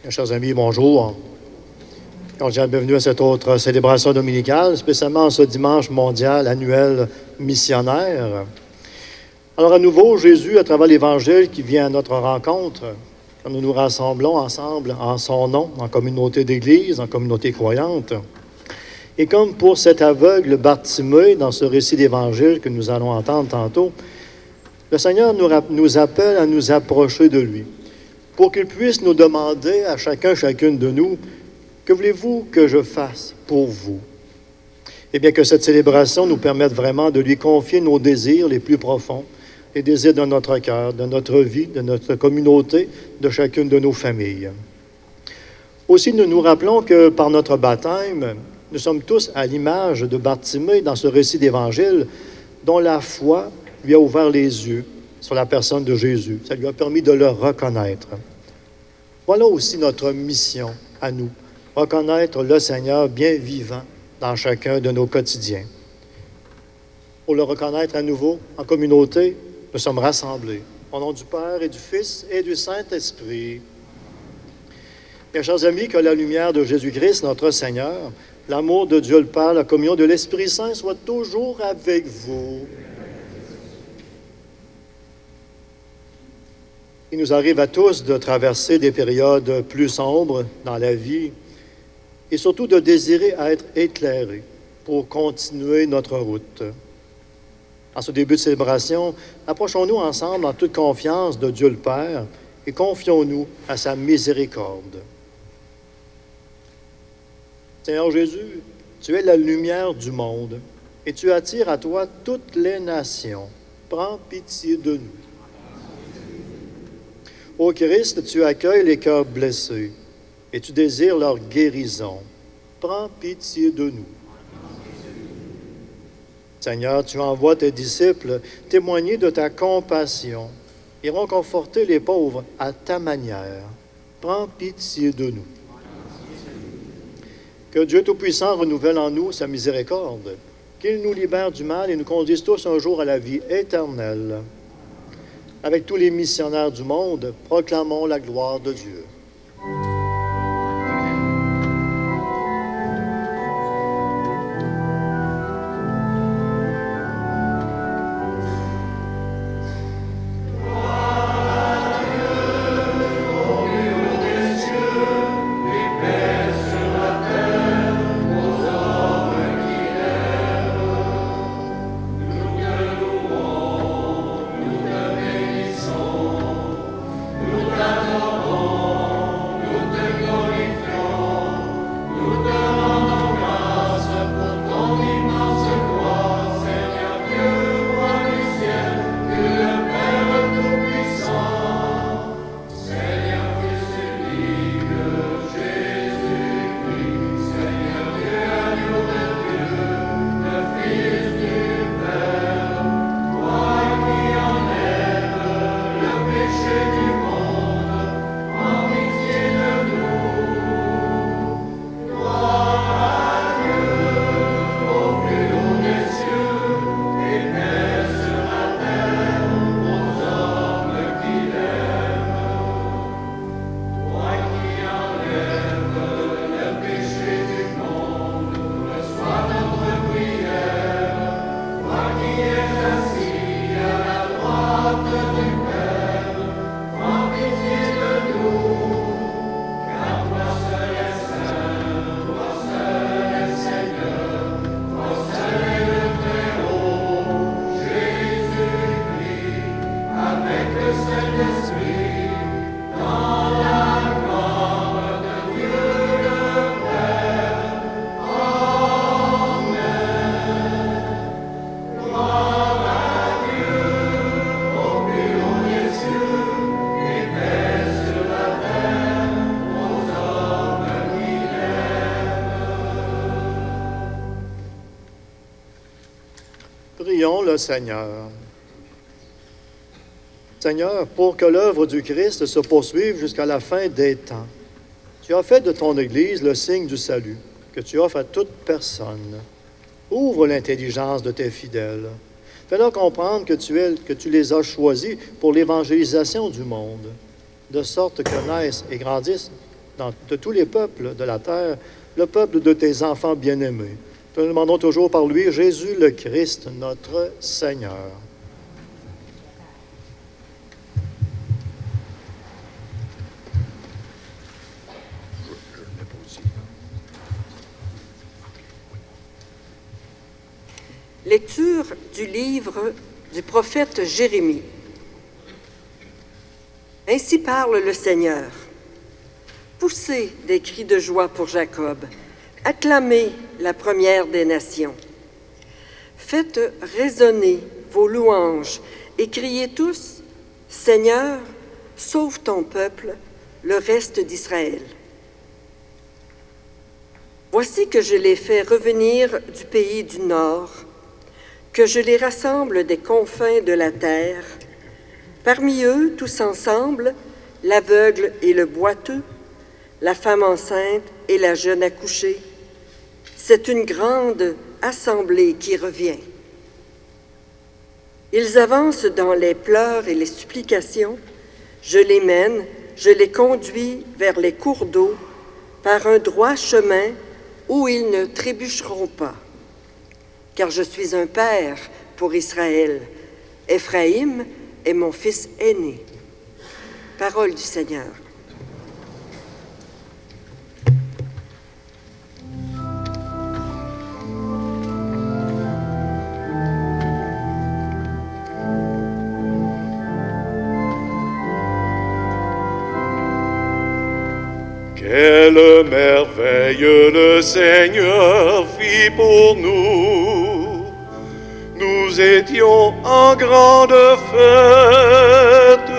Chers amis, bonjour. Bienvenue à cette autre célébration dominicale, spécialement ce dimanche mondial annuel missionnaire. Alors à nouveau, Jésus, à travers l'Évangile qui vient à notre rencontre, quand nous nous rassemblons ensemble en son nom, en communauté d'Église, en communauté croyante. Et comme pour cet aveugle Bartimée, dans ce récit d'Évangile que nous allons entendre tantôt, le Seigneur nous appelle à nous approcher de lui, pour qu'il puisse nous demander à chacune de nous, que voulez-vous que je fasse pour vous? Eh bien, que cette célébration nous permette vraiment de lui confier nos désirs les plus profonds, les désirs de notre cœur, de notre vie, de notre communauté, de chacune de nos familles. Aussi, nous nous rappelons que par notre baptême, nous sommes tous à l'image de Bartimée dans ce récit d'Évangile, dont la foi lui a ouvert les yeux sur la personne de Jésus. Ça lui a permis de le reconnaître. Voilà aussi notre mission à nous, reconnaître le Seigneur bien vivant dans chacun de nos quotidiens. Pour le reconnaître à nouveau, en communauté, nous sommes rassemblés. Au nom du Père et du Fils et du Saint-Esprit. Mes chers amis, que la lumière de Jésus-Christ, notre Seigneur, l'amour de Dieu le Père, la communion de l'Esprit Saint soit toujours avec vous. Il nous arrive à tous de traverser des périodes plus sombres dans la vie et surtout de désirer être éclairés pour continuer notre route. En ce début de célébration, approchons-nous ensemble en toute confiance de Dieu le Père et confions-nous à sa miséricorde. Seigneur Jésus, tu es la lumière du monde et tu attires à toi toutes les nations. Prends pitié de nous. Ô Christ, tu accueilles les cœurs blessés et tu désires leur guérison. Prends pitié de nous. Seigneur, tu envoies tes disciples témoigner de ta compassion. Ils iront conforter les pauvres à ta manière. Prends pitié de nous. Que Dieu Tout-Puissant renouvelle en nous sa miséricorde, qu'il nous libère du mal et nous conduise tous un jour à la vie éternelle. Avec tous les missionnaires du monde, proclamons la gloire de Dieu. Prions le Seigneur. Seigneur, pour que l'œuvre du Christ se poursuive jusqu'à la fin des temps, tu as fait de ton Église le signe du salut que tu offres à toute personne. Ouvre l'intelligence de tes fidèles. Fais-leur comprendre que tu les as choisis pour l'évangélisation du monde, de sorte que naissent et grandissent de tous les peuples de la terre, le peuple de tes enfants bien-aimés. Nous demandons toujours par lui, Jésus le Christ, notre Seigneur. Lecture du livre du prophète Jérémie. Ainsi parle le Seigneur. Poussez des cris de joie pour Jacob, acclamez la première des nations. Faites résonner vos louanges et criez tous, Seigneur, sauve ton peuple, le reste d'Israël. Voici que je les fais revenir du pays du nord, que je les rassemble des confins de la terre. Parmi eux, tous ensemble, l'aveugle et le boiteux, la femme enceinte et la jeune accouchée. C'est une grande assemblée qui revient. Ils avancent dans les pleurs et les supplications. Je les mène, je les conduis vers les cours d'eau, par un droit chemin où ils ne trébucheront pas. Car je suis un père pour Israël. Éphraïm est mon fils aîné. Parole du Seigneur. Quelle merveille le Seigneur fit pour nous. Nous étions en grande fête.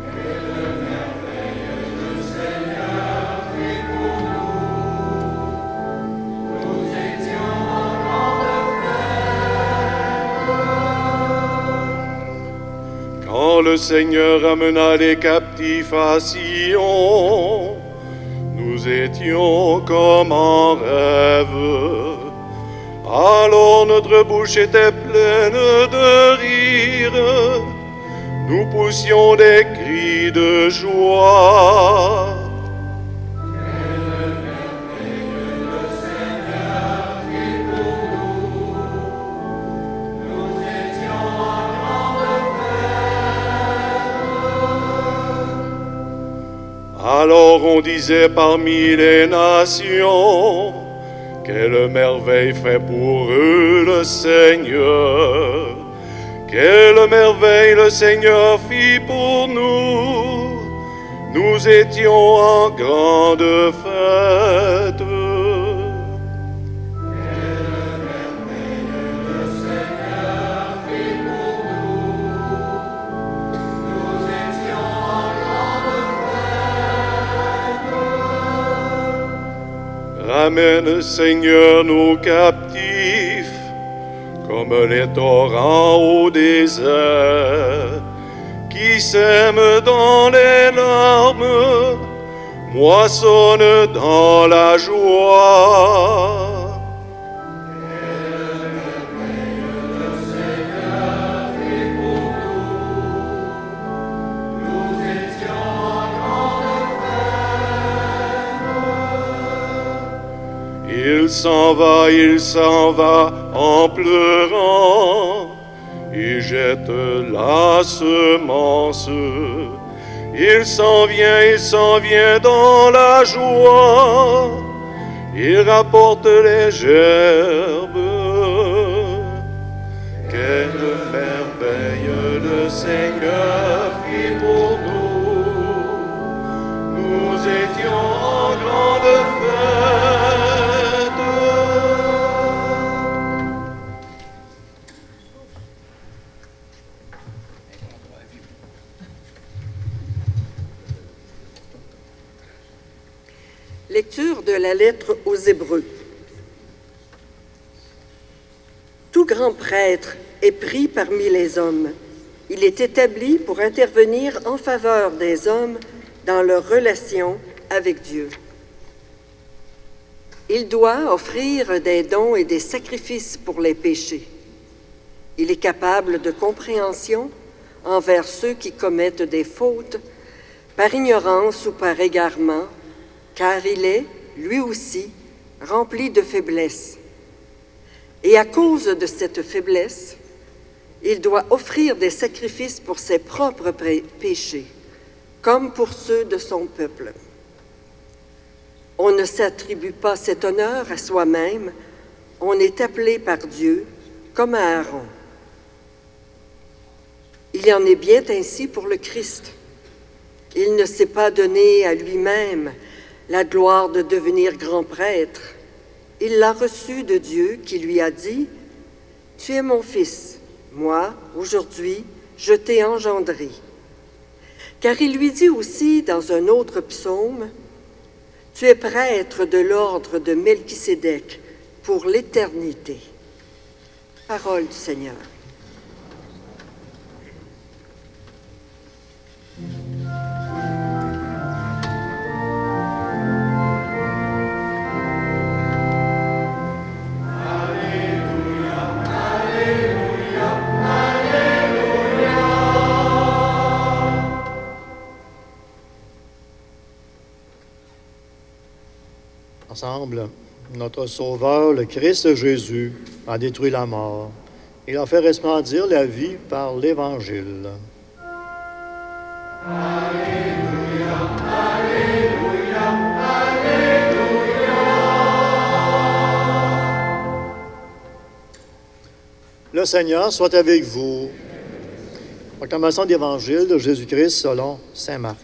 Quelle merveille le Seigneur fit pour nous. Nous étions en grande fête. Quand le Seigneur amena les captifs à Sion, nous étions comme en rêve. Alors notre bouche était pleine de rire, nous poussions des cris de joie. Quelle merveille le Seigneur fit pour nous. Nous étions en grande fête. Alors on disait parmi les nations, quelle merveille fait pour eux le Seigneur. Quelle merveille le Seigneur fit pour nous. Nous étions en grande fête. Quelle merveille le Seigneur fit pour nous. Nous étions en grande fête. Ramène, Seigneur, nos captifs, comme les torrents au désert, qui sèment dans les larmes, moissonnent dans la joie. Quelle merveille le Seigneur fit pour nous. Nous étions en grande fête. Il s'en va en pleurant, il jette la semence. Il s'en vient dans la joie, il rapporte les gerbes. Quelle merveille le Seigneur fit pour nous. Nous étions en grande fête. Lecture de la lettre aux Hébreux. Tout grand prêtre est pris parmi les hommes. Il est établi pour intervenir en faveur des hommes dans leur relation avec Dieu. Il doit offrir des dons et des sacrifices pour les péchés. Il est capable de compréhension envers ceux qui commettent des fautes, par ignorance ou par égarement, car il est, lui aussi, rempli de faiblesse. Et à cause de cette faiblesse, il doit offrir des sacrifices pour ses propres péchés, comme pour ceux de son peuple. On ne s'attribue pas cet honneur à soi-même, on est appelé par Dieu comme à Aaron. Il en est bien ainsi pour le Christ. Il ne s'est pas donné à lui-même la gloire de devenir grand prêtre. Il l'a reçu de Dieu qui lui a dit « Tu es mon fils, moi, aujourd'hui, je t'ai engendré. » Car il lui dit aussi dans un autre psaume « Tu es prêtre de l'ordre de Melchisédek pour l'éternité. » Parole du Seigneur. Ensemble, notre Sauveur, le Christ Jésus, a détruit la mort. Il a fait resplendir la vie par l'Évangile. Alléluia, Alléluia, Alléluia. Le Seigneur soit avec vous. Proclamation d'Évangile de Jésus-Christ selon saint Marc.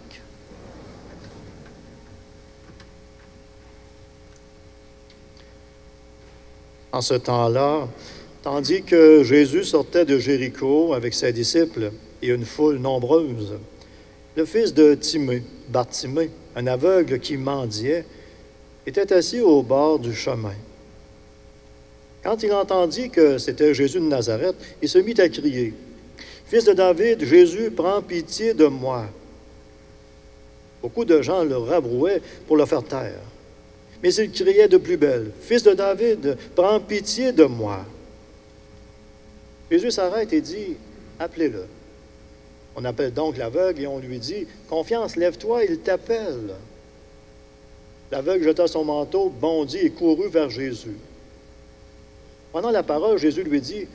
En ce temps-là, tandis que Jésus sortait de Jéricho avec ses disciples et une foule nombreuse, le fils de Timée, Bartimée, un aveugle qui mendiait, était assis au bord du chemin. Quand il entendit que c'était Jésus de Nazareth, il se mit à crier, « Fils de David, Jésus, prends pitié de moi. » Beaucoup de gens le rabrouaient pour le faire taire. Mais il criait de plus belle, « Fils de David, prends pitié de moi. » Jésus s'arrête et dit, « Appelez-le. » On appelle donc l'aveugle et on lui dit, « Confiance, lève-toi, il t'appelle. » L'aveugle jeta son manteau, bondit et courut vers Jésus. Pendant la parole, Jésus lui dit,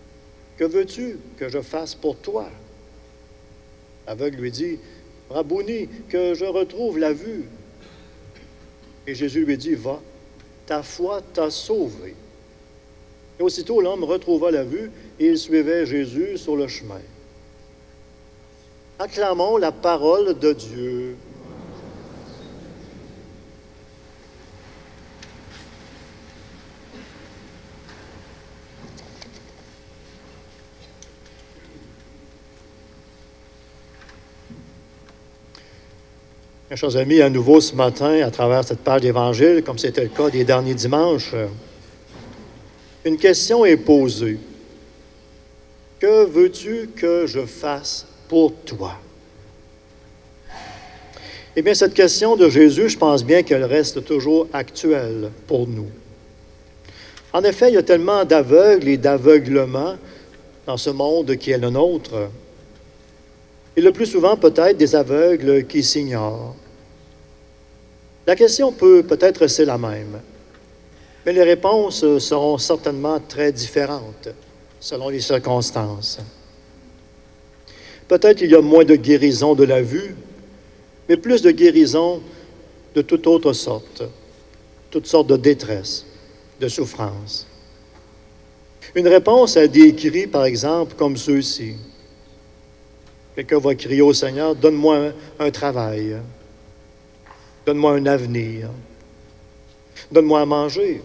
« Que veux-tu que je fasse pour toi? » L'aveugle lui dit, « Rabouni, que je retrouve la vue. » Et Jésus lui dit, « Va, ta foi t'a sauvé. » Et aussitôt l'homme retrouva la vue et il suivait Jésus sur le chemin. Acclamons la parole de Dieu. Mes chers amis, à nouveau ce matin, à travers cette page d'Évangile, comme c'était le cas des derniers dimanches, une question est posée. Que veux-tu que je fasse pour toi? Eh bien, cette question de Jésus, je pense bien qu'elle reste toujours actuelle pour nous. En effet, il y a tellement d'aveugles et d'aveuglements dans ce monde qui est le nôtre. Et le plus souvent, peut-être, des aveugles qui s'ignorent. La question peut-être rester la même, mais les réponses seront certainement très différentes selon les circonstances. Peut-être qu'il y a moins de guérison de la vue, mais plus de guérison de toute autre sorte, toutes sortes de détresse, de souffrance. Une réponse à des cris, par exemple, comme ceux-ci. Quelqu'un va crier au Seigneur, « Donne-moi un travail. Donne-moi un avenir. Donne-moi à manger. »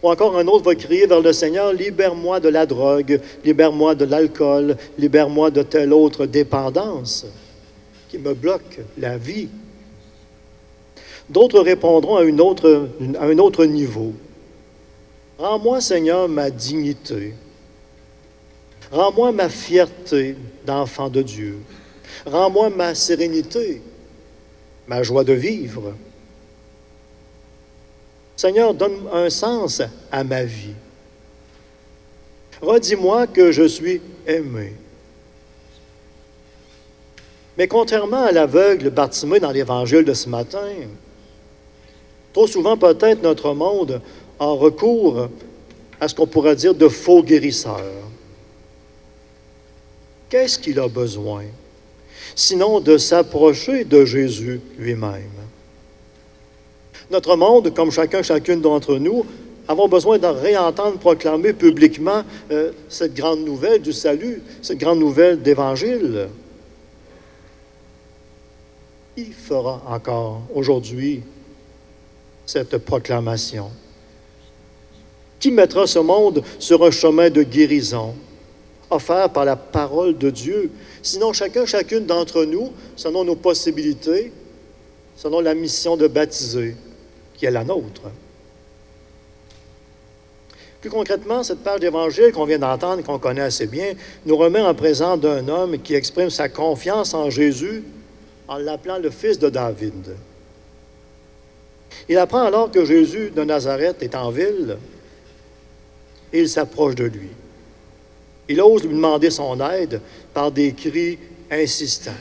Ou encore un autre va crier vers le Seigneur, « Libère-moi de la drogue, libère-moi de l'alcool, libère-moi de telle autre dépendance qui me bloque la vie. » D'autres répondront à un autre niveau. « Rends-moi, Seigneur, ma dignité. Rends-moi ma fierté d'enfant de Dieu. Rends-moi ma sérénité, ma joie de vivre. Seigneur, donne un sens à ma vie. Redis-moi que je suis aimé. » Mais contrairement à l'aveugle Bartimée dans l'Évangile de ce matin, trop souvent peut-être notre monde a recours à ce qu'on pourrait dire de faux guérisseurs. Qu'est-ce qu'il a besoin? Sinon de s'approcher de Jésus lui-même. Notre monde, comme chacune d'entre nous, avons besoin de réentendre proclamer publiquement cette grande nouvelle du salut, cette grande nouvelle d'Évangile. Qui fera encore aujourd'hui cette proclamation? Qui mettra ce monde sur un chemin de guérison, offert par la parole de Dieu? Sinon, chacune d'entre nous, selon nos possibilités, selon la mission de baptiser, qui est la nôtre. Plus concrètement, cette page d'Évangile qu'on vient d'entendre et qu'on connaît assez bien nous remet en présence d'un homme qui exprime sa confiance en Jésus en l'appelant le fils de David. Il apprend alors que Jésus de Nazareth est en ville et il s'approche de lui. Il ose lui demander son aide par des cris insistants.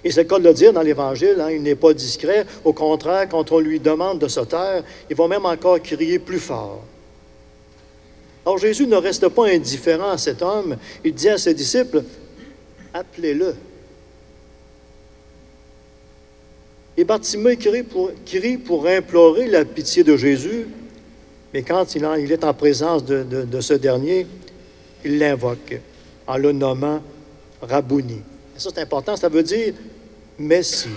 Et c'est le cas de le dire dans l'Évangile, il n'est pas discret. Au contraire, quand on lui demande de se taire, il va même encore crier plus fort. Alors Jésus ne reste pas indifférent à cet homme. Il dit à ses disciples, « Appelez-le. » Et Bartimée crie pour implorer la pitié de Jésus, mais quand il est en présence de ce dernier, il l'invoque en le nommant Rabouni. Et ça, c'est important, ça veut dire Messie,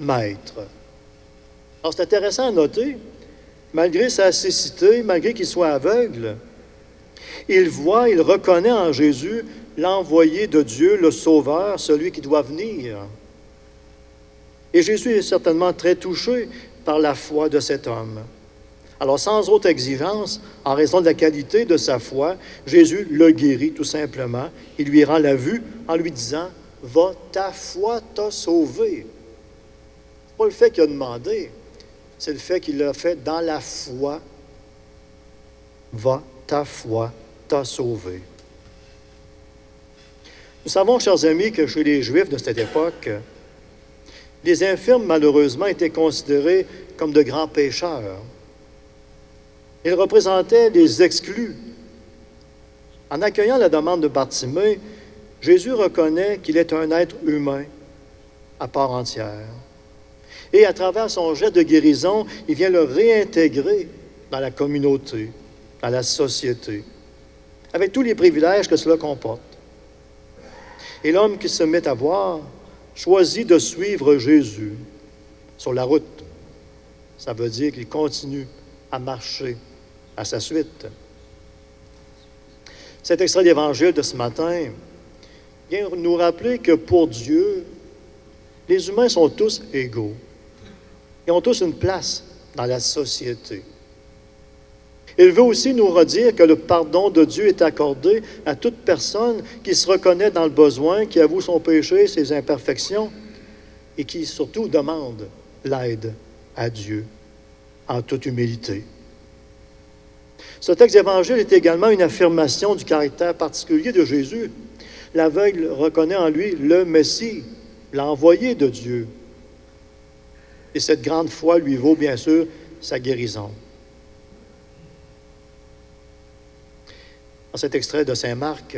Maître. Alors, c'est intéressant à noter, malgré sa cécité, malgré qu'il soit aveugle, il reconnaît en Jésus l'envoyé de Dieu, le Sauveur, celui qui doit venir. Et Jésus est certainement très touché par la foi de cet homme. Alors, sans autre exigence, en raison de la qualité de sa foi, Jésus le guérit tout simplement. Il lui rend la vue en lui disant « Va, ta foi t'a sauvé ». Ce n'est pas le fait qu'il a demandé, c'est le fait qu'il l'a fait dans la foi. « Va, ta foi t'a sauvé ». Nous savons, chers amis, que chez les Juifs de cette époque, les infirmes, malheureusement, étaient considérés comme de grands pécheurs. Ils représentaient les exclus. En accueillant la demande de Bartimée, Jésus reconnaît qu'il est un être humain à part entière. Et à travers son geste de guérison, il vient le réintégrer dans la communauté, dans la société, avec tous les privilèges que cela comporte. Et l'homme qui se met à voir choisit de suivre Jésus sur la route. Ça veut dire qu'il continue à marcher à sa suite. Cet extrait d'Évangile de ce matin vient nous rappeler que pour Dieu, les humains sont tous égaux. Ils ont tous une place dans la société. Il veut aussi nous redire que le pardon de Dieu est accordé à toute personne qui se reconnaît dans le besoin, qui avoue son péché, ses imperfections, et qui surtout demande l'aide à Dieu en toute humilité. Ce texte d'Évangile est également une affirmation du caractère particulier de Jésus. L'aveugle reconnaît en lui le Messie, l'envoyé de Dieu. Et cette grande foi lui vaut bien sûr sa guérison. Dans cet extrait de Saint Marc,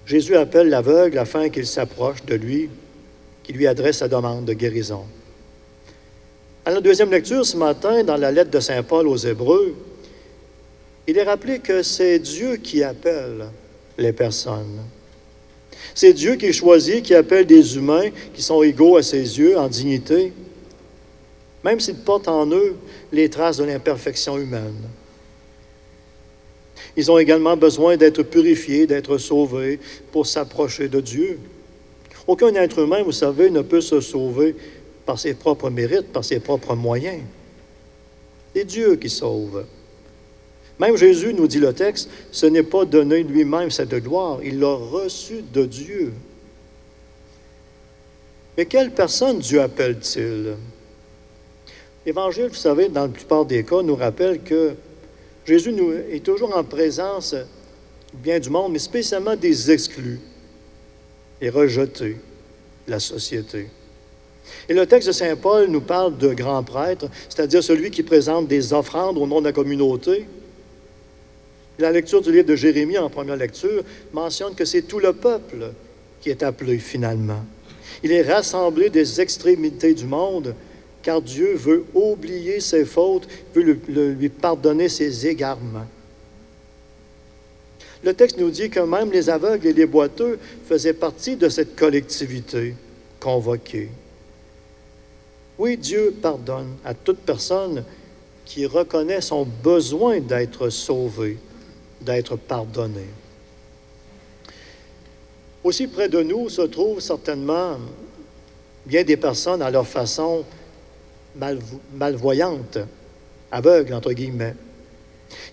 Jésus appelle l'aveugle afin qu'il s'approche de lui, qu'il lui adresse sa demande de guérison. À la deuxième lecture ce matin, dans la lettre de Saint Paul aux Hébreux, il est rappelé que c'est Dieu qui appelle les personnes. C'est Dieu qui choisit, qui appelle des humains qui sont égaux à ses yeux en dignité, même s'ils portent en eux les traces de l'imperfection humaine. Ils ont également besoin d'être purifiés, d'être sauvés pour s'approcher de Dieu. Aucun être humain, vous savez, ne peut se sauver par ses propres mérites, par ses propres moyens. C'est Dieu qui sauve. Même Jésus, nous dit le texte, ce n'est pas donné lui-même cette gloire, il l'a reçu de Dieu. Mais quelle personne Dieu appelle-t-il? L'Évangile, vous savez, dans la plupart des cas, nous rappelle que Jésus est toujours en présence du bien du monde, mais spécialement des exclus, des rejetés, la société. Et le texte de Saint Paul nous parle de grand prêtre, c'est-à-dire celui qui présente des offrandes au nom de la communauté. La lecture du livre de Jérémie, en première lecture, mentionne que c'est tout le peuple qui est appelé finalement. Il est rassemblé des extrémités du monde, car Dieu veut oublier ses fautes, veut lui pardonner ses égarements. Le texte nous dit que même les aveugles et les boiteux faisaient partie de cette collectivité convoquée. Oui, Dieu pardonne à toute personne qui reconnaît son besoin d'être sauvée, d'être pardonnée. Aussi près de nous se trouvent certainement bien des personnes à leur façon malvoyantes, aveugles entre guillemets,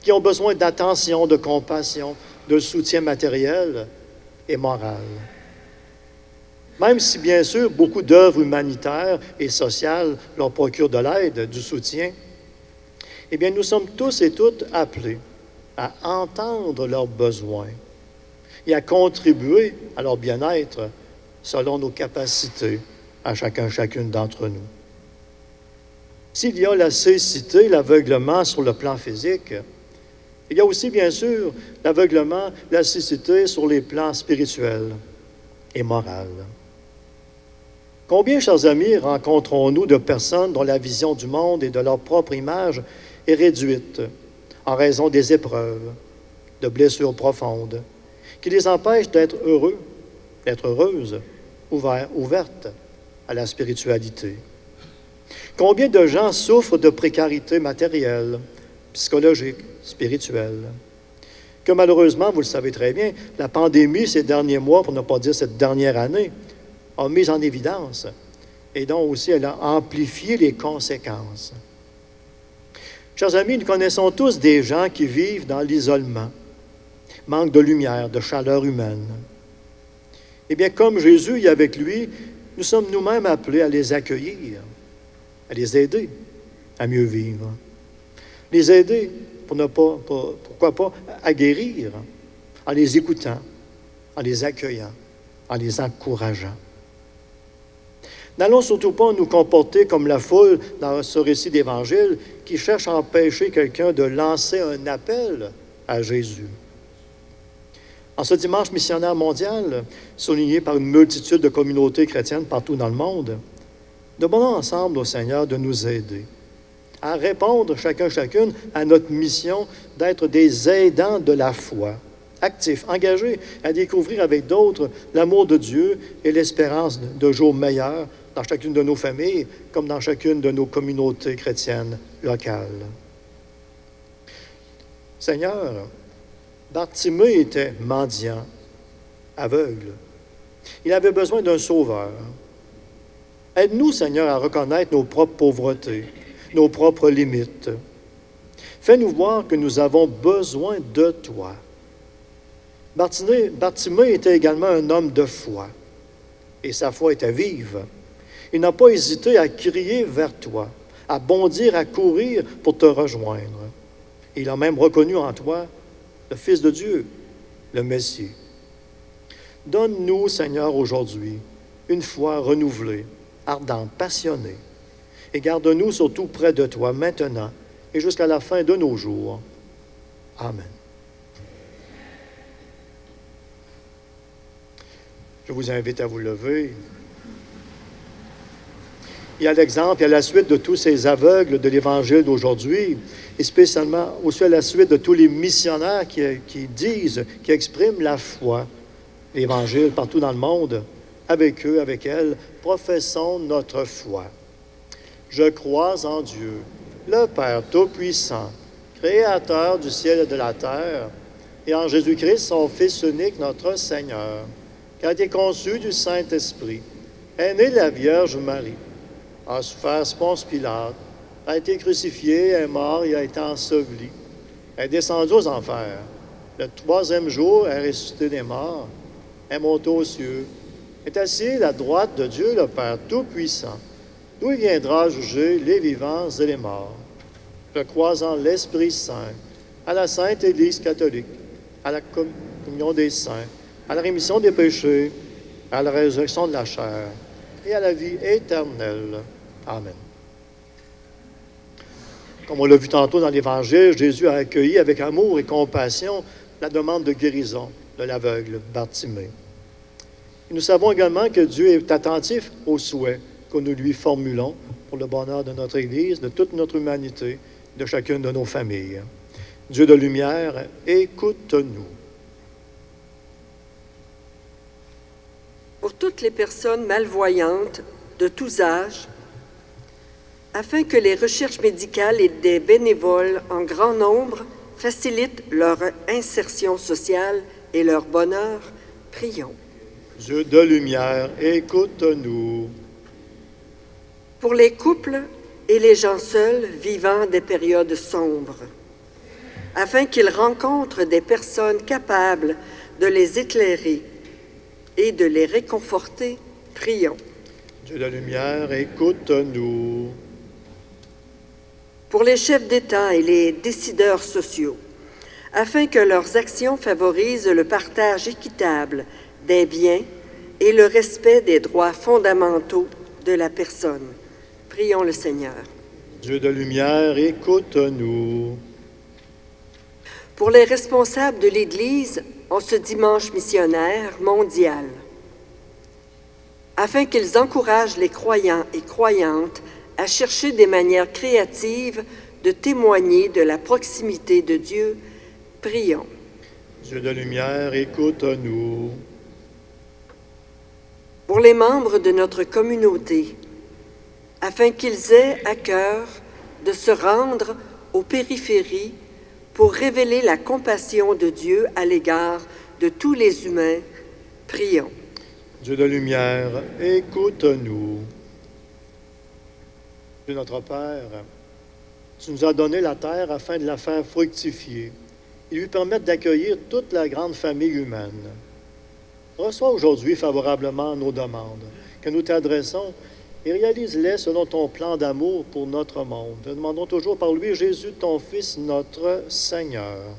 qui ont besoin d'attention, de compassion, de soutien matériel et moral. Même si, bien sûr, beaucoup d'œuvres humanitaires et sociales leur procurent de l'aide, du soutien, eh bien, nous sommes tous et toutes appelés à entendre leurs besoins et à contribuer à leur bien-être selon nos capacités à chacune d'entre nous. S'il y a la cécité, l'aveuglement sur le plan physique, il y a aussi, bien sûr, l'aveuglement, la cécité sur les plans spirituels et moraux. Combien, chers amis, rencontrons-nous de personnes dont la vision du monde et de leur propre image est réduite en raison des épreuves, de blessures profondes, qui les empêchent d'être heureux, d'être heureuses, ouvertes à la spiritualité? Combien de gens souffrent de précarité matérielle, psychologique, spirituelle, que malheureusement, vous le savez très bien, la pandémie ces derniers mois, pour ne pas dire cette dernière année, a mis en évidence et donc aussi elle a amplifié les conséquences. Chers amis, nous connaissons tous des gens qui vivent dans l'isolement, manque de lumière, de chaleur humaine. Eh bien, comme Jésus est avec lui, nous sommes nous-mêmes appelés à les accueillir, à les aider à mieux vivre. Les aider pourquoi pas, à guérir, en les écoutant, en les accueillant, en les encourageant. N'allons surtout pas nous comporter comme la foule dans ce récit d'Évangile qui cherche à empêcher quelqu'un de lancer un appel à Jésus. En ce dimanche missionnaire mondial, souligné par une multitude de communautés chrétiennes partout dans le monde, demandons ensemble au Seigneur de nous aider à répondre chacune à notre mission d'être des aidants de la foi, actifs, engagés à découvrir avec d'autres l'amour de Dieu et l'espérance de jours meilleurs dans chacune de nos familles comme dans chacune de nos communautés chrétiennes locales. Seigneur, Bartimée était mendiant, aveugle. Il avait besoin d'un sauveur. Aide-nous, Seigneur, à reconnaître nos propres pauvretés, nos propres limites. Fais-nous voir que nous avons besoin de toi. Bartimée était également un homme de foi, et sa foi était vive. Il n'a pas hésité à crier vers toi, à bondir, à courir pour te rejoindre. Il a même reconnu en toi le Fils de Dieu, le Messie. Donne-nous, Seigneur, aujourd'hui, une foi renouvelée, ardente, passionnée, et garde-nous surtout près de toi maintenant et jusqu'à la fin de nos jours. Amen. Je vous invite à vous lever. Il y a l'exemple, il y a la suite de tous ces aveugles de l'Évangile d'aujourd'hui, et spécialement aussi à la suite de tous les missionnaires qui disent, qui expriment la foi, l'Évangile partout dans le monde. Avec eux, avec elles, professons notre foi. Je crois en Dieu, le Père Tout-Puissant, Créateur du ciel et de la terre, et en Jésus-Christ, son Fils unique, notre Seigneur, qui a été conçu du Saint-Esprit, est né de la Vierge Marie, a souffert Ponce Pilate, a été crucifié, est mort et a été enseveli, est descendu aux enfers. Le troisième jour, est ressuscité des morts, est monté aux cieux, est assis à la droite de Dieu, le Père Tout-Puissant, d'où il viendra juger les vivants et les morts. Je crois en l'Esprit Saint, à la Sainte Église catholique, à la communion des saints, à la rémission des péchés, à la résurrection de la chair et à la vie éternelle. Amen. Comme on l'a vu tantôt dans l'Évangile, Jésus a accueilli avec amour et compassion la demande de guérison de l'aveugle Bartimée. Et nous savons également que Dieu est attentif aux souhaits que nous lui formulons pour le bonheur de notre Église, de toute notre humanité, de chacune de nos familles. Dieu de lumière, écoute-nous. Pour toutes les personnes malvoyantes de tous âges, afin que les recherches médicales et des bénévoles en grand nombre facilitent leur insertion sociale et leur bonheur, prions. Dieu de lumière, écoute-nous. Pour les couples et les gens seuls vivant des périodes sombres, afin qu'ils rencontrent des personnes capables de les éclairer et de les réconforter, prions. Dieu de lumière, écoute-nous. Pour les chefs d'État et les décideurs sociaux, afin que leurs actions favorisent le partage équitable des biens et le respect des droits fondamentaux de la personne. Prions le Seigneur. Dieu de lumière, écoute-nous. Pour les responsables de l'Église en ce dimanche missionnaire mondial, afin qu'ils encouragent les croyants et croyantes à chercher des manières créatives de témoigner de la proximité de Dieu, prions. Dieu de lumière, écoute-nous. Pour les membres de notre communauté, afin qu'ils aient à cœur de se rendre aux périphéries pour révéler la compassion de Dieu à l'égard de tous les humains, prions. Dieu de lumière, écoute-nous. Dieu notre Père, tu nous as donné la terre afin de la faire fructifier et lui permettre d'accueillir toute la grande famille humaine. Reçois aujourd'hui favorablement nos demandes que nous t'adressons et réalise-les selon ton plan d'amour pour notre monde. Nous demandons toujours par lui, Jésus, ton Fils, notre Seigneur. Seigneur,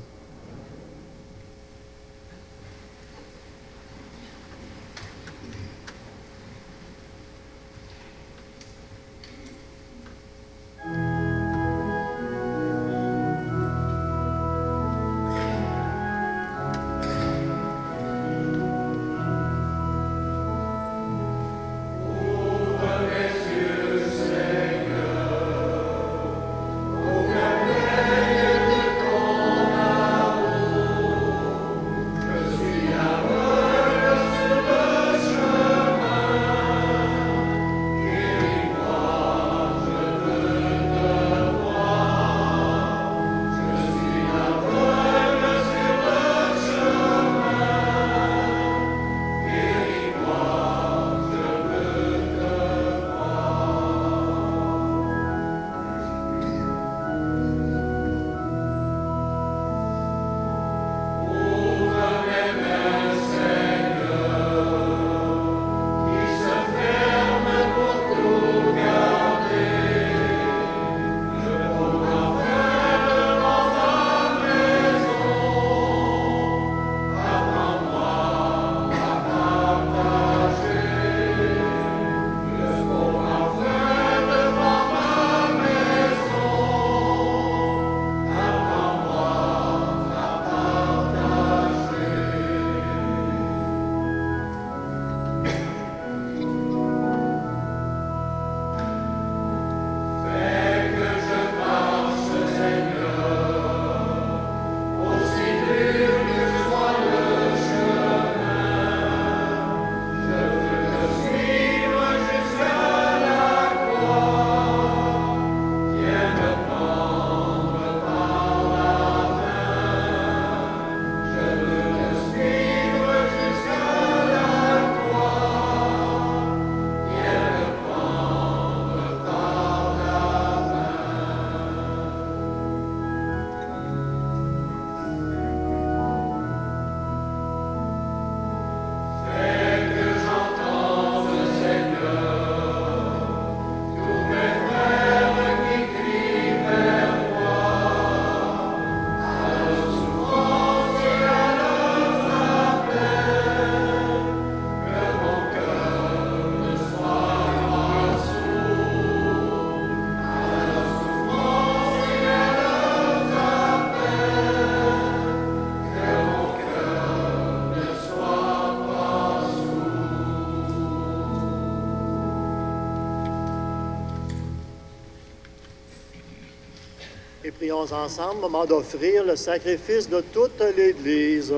Et prions ensemble, moment d'offrir le sacrifice de toute l'Église.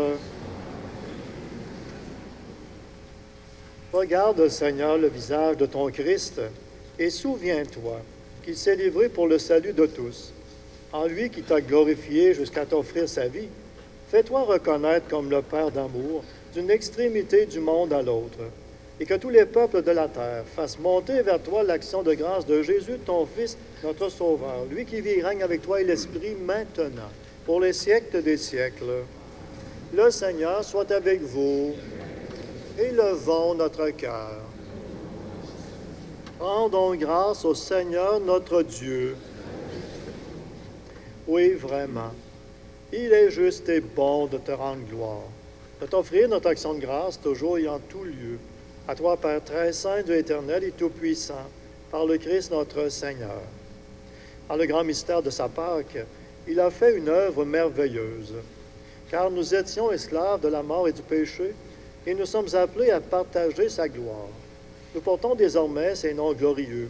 Regarde, Seigneur, le visage de ton Christ et souviens-toi qu'il s'est livré pour le salut de tous. En lui qui t'a glorifié jusqu'à t'offrir sa vie, fais-toi reconnaître comme le Père d'amour d'une extrémité du monde à l'autre, et que tous les peuples de la terre fassent monter vers toi l'action de grâce de Jésus, ton Fils, notre Sauveur, lui qui vit et règne avec toi et l'Esprit maintenant, pour les siècles des siècles. Le Seigneur soit avec vous. Élevons notre cœur. Rendons grâce au Seigneur notre Dieu. Oui, vraiment, il est juste et bon de te rendre gloire, de t'offrir notre action de grâce toujours et en tout lieu. À toi, Père très saint, Dieu éternel et tout-puissant, par le Christ notre Seigneur. Par le grand mystère de sa Pâque, il a fait une œuvre merveilleuse, car nous étions esclaves de la mort et du péché, et nous sommes appelés à partager sa gloire. Nous portons désormais ses noms glorieux,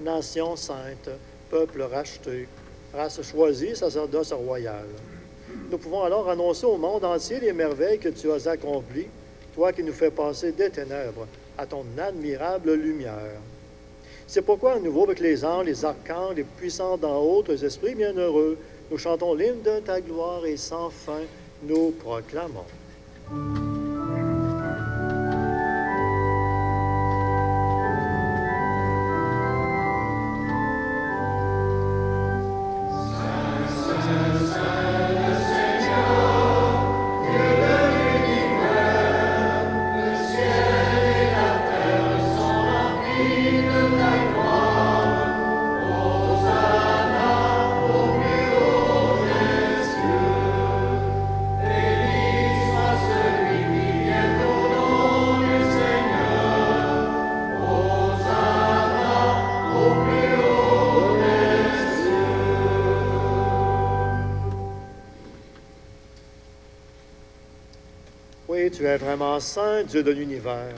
nation sainte, peuple racheté, race choisie, sacerdoce royal. Nous pouvons alors annoncer au monde entier les merveilles que tu as accomplies, toi qui nous fais passer des ténèbres à ton admirable lumière. C'est pourquoi, à nouveau, avec les anges, les archanges, les puissants d'en haut, les esprits bienheureux, nous chantons l'hymne de ta gloire et sans fin, nous proclamons. Oui, tu es vraiment saint, Dieu de l'univers.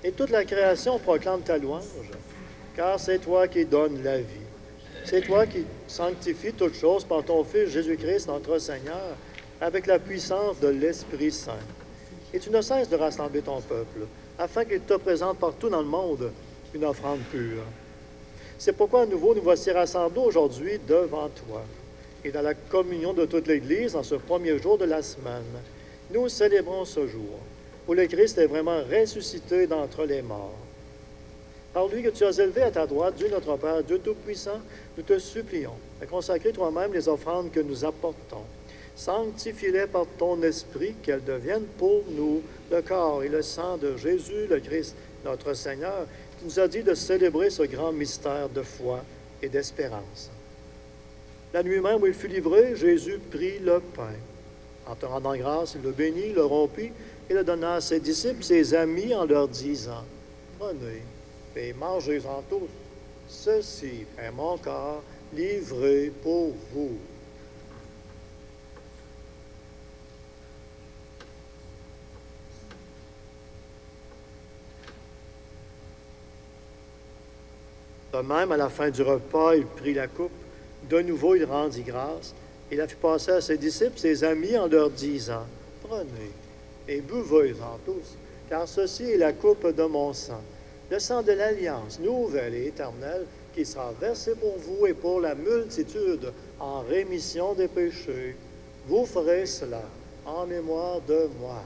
Et toute la création proclame ta louange, car c'est toi qui donnes la vie. C'est toi qui sanctifies toutes choses par ton Fils Jésus-Christ, notre Seigneur, avec la puissance de l'Esprit Saint. Et tu ne cesses de rassembler ton peuple, afin qu'il te présente partout dans le monde une offrande pure. C'est pourquoi à nouveau nous voici rassemblés aujourd'hui devant toi. Et dans la communion de toute l'Église, en ce premier jour de la semaine, nous célébrons ce jour où le Christ est vraiment ressuscité d'entre les morts. Par lui que tu as élevé à ta droite, Dieu notre Père, Dieu Tout-Puissant, nous te supplions de consacrer toi-même les offrandes que nous apportons. Sanctifie-les par ton esprit, qu'elles deviennent pour nous le corps et le sang de Jésus, le Christ, notre Seigneur, qui nous a dit de célébrer ce grand mystère de foi et d'espérance. La nuit même où il fut livré, Jésus prit le pain. En te rendant grâce, il le bénit, le rompit et le donna à ses disciples, ses amis, en leur disant, « Prenez et mangez-en tous. Ceci est mon corps livré pour vous. » De même, à la fin du repas, il prit la coupe. De nouveau, il rendit grâce. Il la fit passer à ses disciples, ses amis, en leur disant, « Prenez et buvez-en tous, car ceci est la coupe de mon sang, le sang de l'alliance nouvelle et éternelle, qui sera versé pour vous et pour la multitude en rémission des péchés. Vous ferez cela en mémoire de moi. »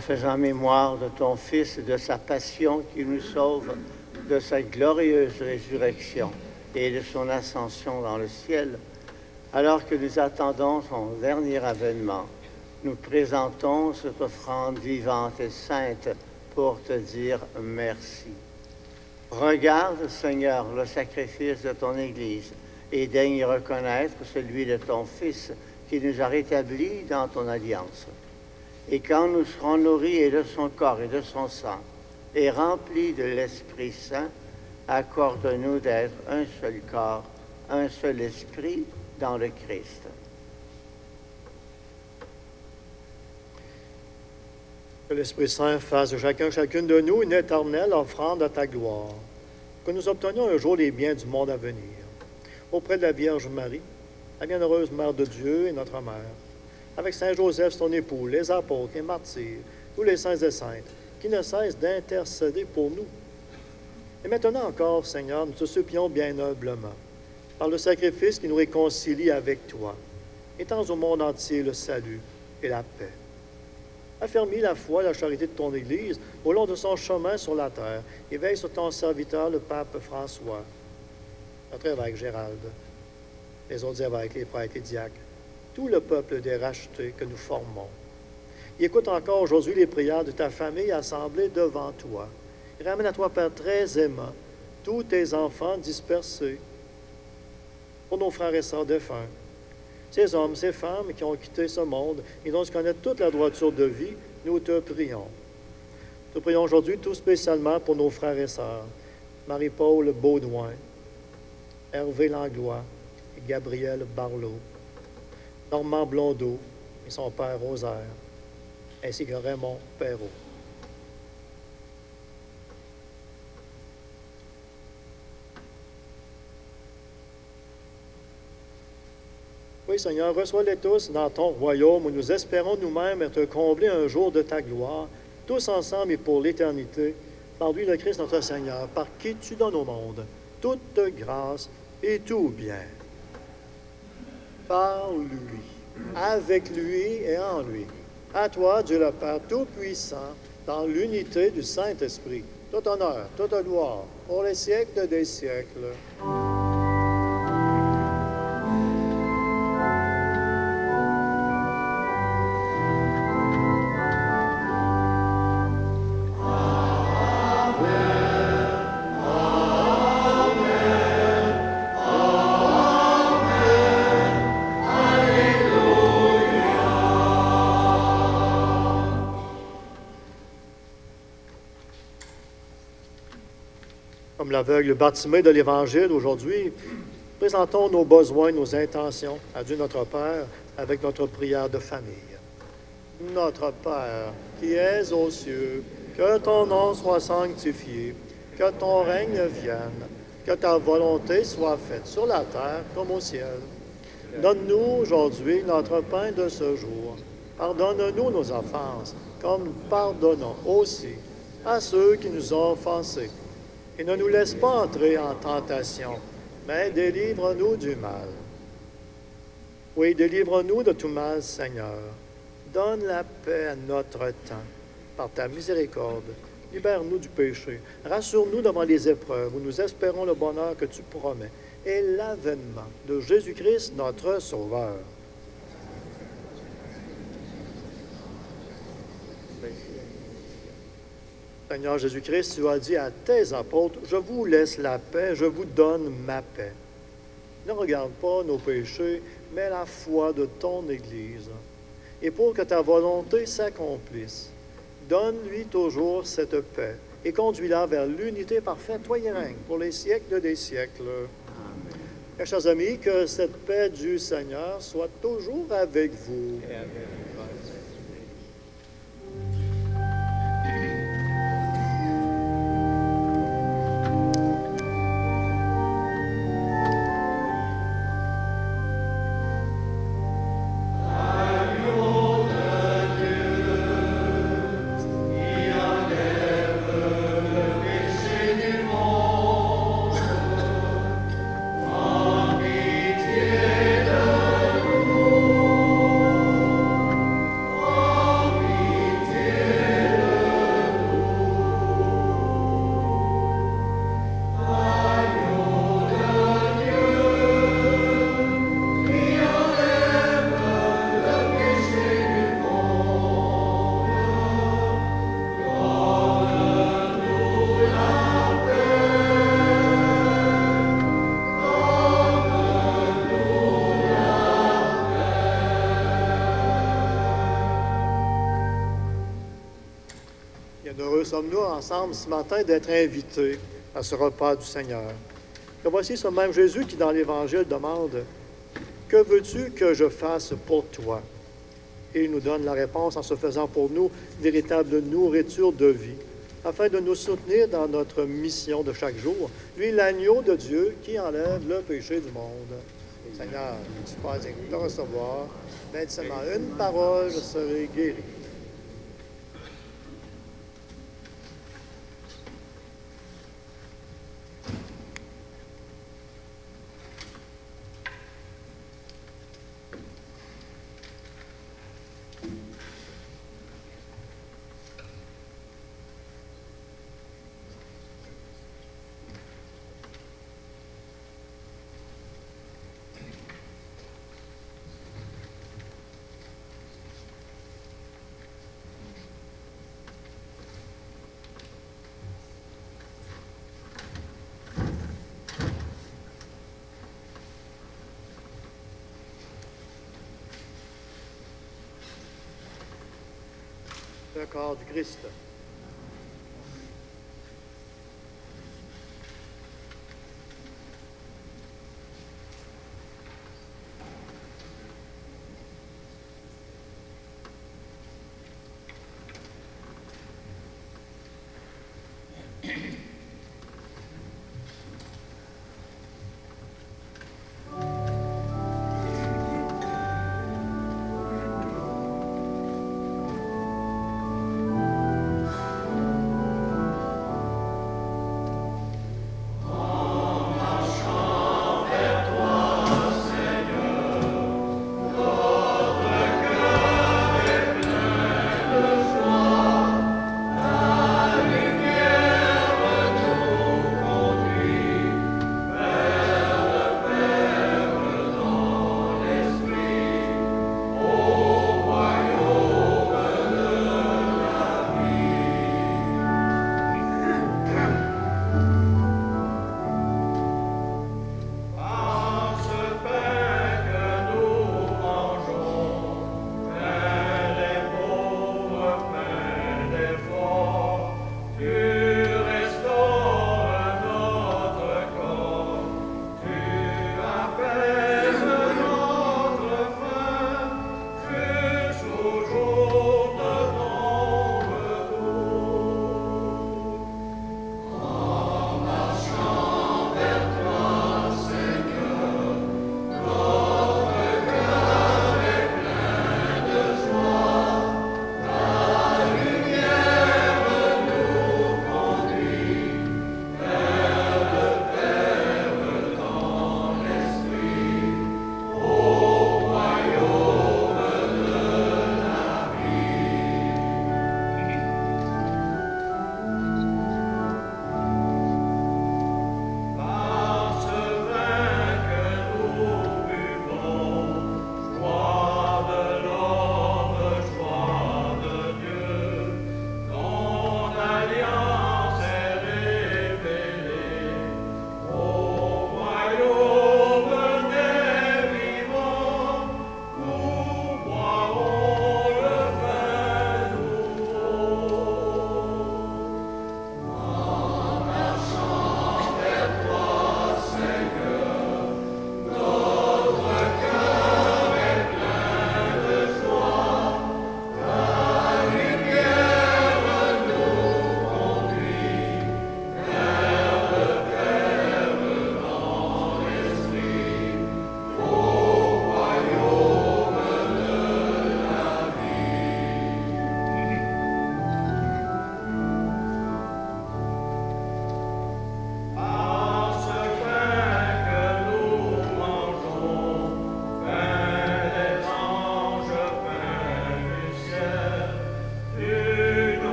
Faisant mémoire de ton Fils et de sa passion qui nous sauve, de sa glorieuse résurrection et de son ascension dans le ciel, Alors que nous attendons son dernier avènement, nous présentons cette offrande vivante et sainte pour te dire merci. Regarde, Seigneur, le sacrifice de ton Église et daigne reconnaître celui de ton Fils qui nous a rétablis dans ton alliance. Et quand nous serons nourris et de son corps et de son sang et remplis de l'Esprit Saint, accorde-nous d'être un seul corps, un seul esprit dans le Christ. Que l'Esprit Saint fasse de chacune de nous une éternelle offrande à ta gloire. Que nous obtenions un jour les biens du monde à venir. Auprès de la Vierge Marie, la bienheureuse Mère de Dieu et notre Mère, avec Saint Joseph, son époux, les apôtres, les martyrs, tous les saints et saintes, qui ne cessent d'intercéder pour nous. Et maintenant encore, Seigneur, nous te supplions bien humblement, par le sacrifice qui nous réconcilie avec toi, étends au monde entier le salut et la paix. Affermis la foi et la charité de ton Église au long de son chemin sur la terre et veille sur ton serviteur, le pape François, notre évêque Gérald, les autres évêques, les prêtres et diacres, tout le peuple des rachetés que nous formons. Et écoute encore aujourd'hui les prières de ta famille assemblée devant toi. Et ramène à toi, Père très aimant, tous tes enfants dispersés, pour nos frères et sœurs défunts, ces hommes, ces femmes qui ont quitté ce monde et dont tu connais toute la droiture de vie, nous te prions. Te prions aujourd'hui tout spécialement pour nos frères et sœurs, Marie-Paul Baudouin, Hervé Langlois et Gabriel Barlot, Normand Blondeau et son père Rosaire, ainsi que Raymond Perrault. Oui, Seigneur, reçois-les tous dans ton royaume où nous espérons nous-mêmes être comblés un jour de ta gloire, tous ensemble et pour l'éternité, par lui le Christ notre Seigneur, par qui tu donnes au monde toute grâce et tout bien. Par lui, avec lui et en lui. À toi, Dieu le Père Tout-Puissant, dans l'unité du Saint-Esprit, tout honneur, toute gloire, pour les siècles des siècles. Comme l'aveugle Bartimée de l'Évangile aujourd'hui, présentons nos besoins, nos intentions à Dieu notre Père avec notre prière de famille. Notre Père, qui es aux cieux, que ton nom soit sanctifié, que ton règne vienne, que ta volonté soit faite sur la terre comme au ciel. Donne-nous aujourd'hui notre pain de ce jour. Pardonne-nous nos offenses, comme nous pardonnons aussi à ceux qui nous ont offensés. Et ne nous laisse pas entrer en tentation, mais délivre-nous du mal. Oui, délivre-nous de tout mal, Seigneur. Donne la paix à notre temps. Par ta miséricorde, libère-nous du péché. Rassure-nous devant les épreuves où nous espérons le bonheur que tu promets et l'avènement de Jésus-Christ, notre Sauveur. Seigneur Jésus-Christ, tu as dit à tes apôtres, « Je vous laisse la paix, je vous donne ma paix. » Ne regarde pas nos péchés, mais la foi de ton Église. Et pour que ta volonté s'accomplisse, donne-lui toujours cette paix et conduis-la vers l'unité parfaite, toi et règne, pour les siècles des siècles. Mes chers amis, que cette paix du Seigneur soit toujours avec vous. Et avec sommes-nous ensemble ce matin d'être invités à ce repas du Seigneur. Et voici ce même Jésus qui, dans l'Évangile, demande « Que veux-tu que je fasse pour toi? » Et il nous donne la réponse en se faisant pour nous véritable nourriture de vie, afin de nous soutenir dans notre mission de chaque jour. Lui, l'agneau de Dieu qui enlève le péché du monde. Seigneur, je ne suis pas digne de te recevoir, mais dis seulement une parole, je serai guéri. Le corps du Christ.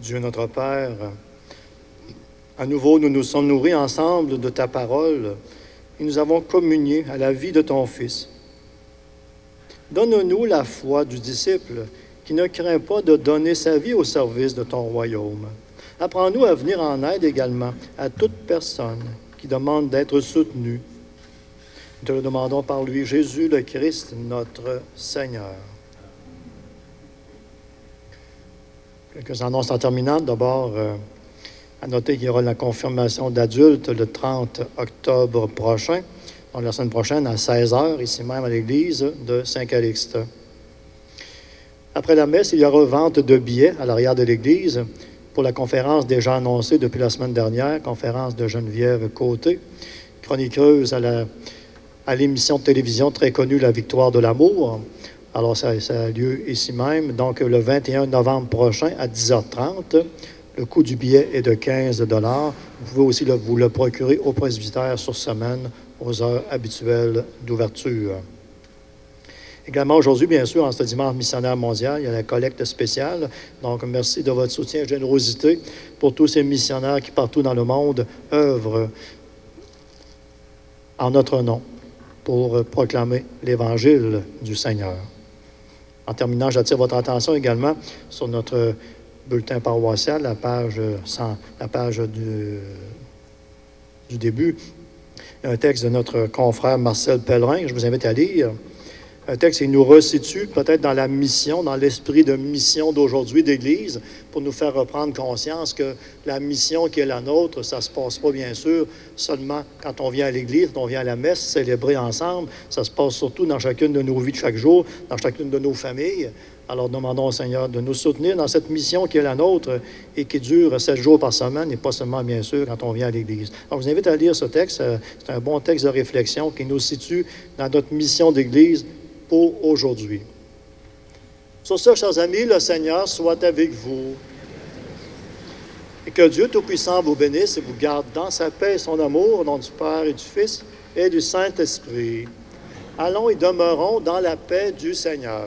Dieu notre Père, à nouveau, nous nous sommes nourris ensemble de ta parole et nous avons communié à la vie de ton Fils. Donne-nous la foi du disciple qui ne craint pas de donner sa vie au service de ton royaume. Apprends-nous à venir en aide également à toute personne qui demande d'être soutenue. Nous te le demandons par lui, Jésus le Christ, notre Seigneur. Quelques annonces en terminant. D'abord, à noter qu'il y aura la confirmation d'adultes le 30 octobre prochain, donc la semaine prochaine à 16h, ici même à l'église de Saint-Calixte. Après la messe, il y aura vente de billets à l'arrière de l'église pour la conférence déjà annoncée depuis la semaine dernière, conférence de Geneviève Côté, chroniqueuse à l'émission de télévision très connue La Victoire de l'amour. Alors, ça a lieu ici même, donc le 21 novembre prochain à 10h30. Le coût du billet est de 15 $. Vous pouvez aussi vous le procurer au presbytère sur semaine aux heures habituelles d'ouverture. Également aujourd'hui, bien sûr, en ce dimanche missionnaire mondial, il y a la collecte spéciale. Donc, merci de votre soutien et générosité pour tous ces missionnaires qui, partout dans le monde, œuvrent en notre nom pour proclamer l'Évangile du Seigneur. En terminant, j'attire votre attention également sur notre bulletin paroissial, la page du début. Un texte de notre confrère Marcel Pellerin, que je vous invite à lire. Un texte qui nous resitue peut-être dans la mission, dans l'esprit de mission d'aujourd'hui d'Église, pour nous faire reprendre conscience que la mission qui est la nôtre, ça ne se passe pas, bien sûr, seulement quand on vient à l'Église, quand on vient à la messe, célébrer ensemble. Ça se passe surtout dans chacune de nos vies de chaque jour, dans chacune de nos familles. Alors, demandons au Seigneur de nous soutenir dans cette mission qui est la nôtre et qui dure 7 jours par semaine, et pas seulement, bien sûr, quand on vient à l'Église. Alors, je vous invite à lire ce texte. C'est un bon texte de réflexion qui nous situe dans notre mission d'Église pour aujourd'hui. Sur ce, chers amis, le Seigneur soit avec vous. Et que Dieu Tout-Puissant vous bénisse et vous garde dans sa paix et son amour, au nom du Père et du Fils et du Saint-Esprit. Allons et demeurons dans la paix du Seigneur.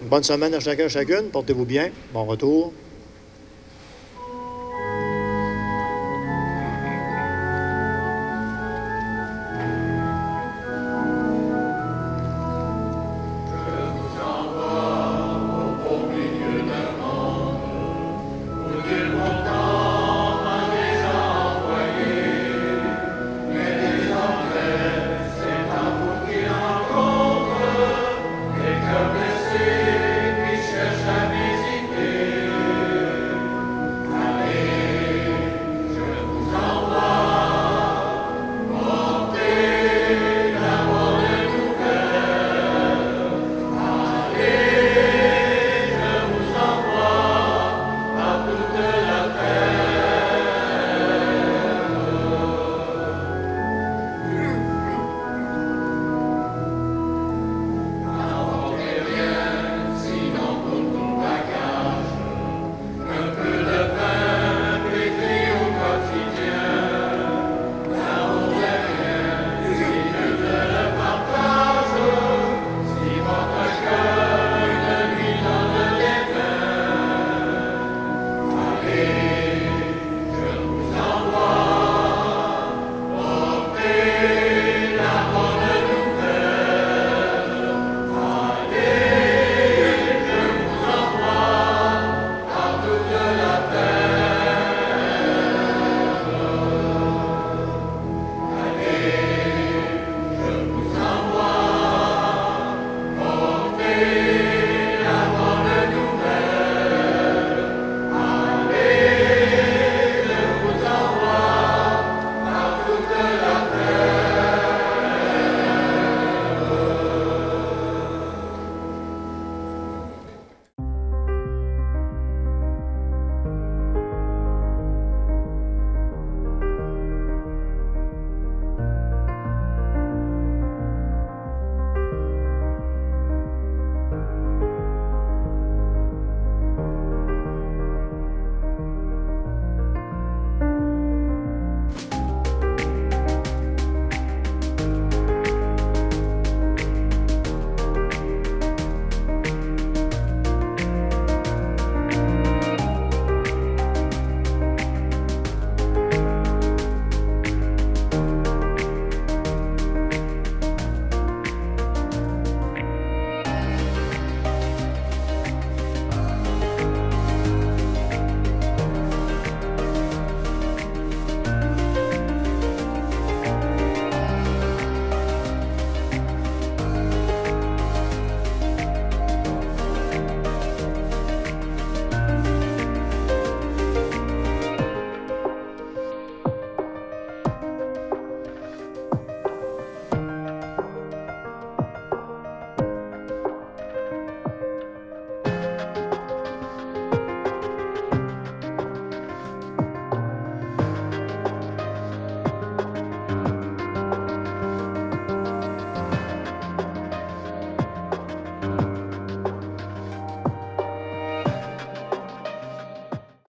Une bonne semaine à chacun et chacune. Portez-vous bien. Bon retour.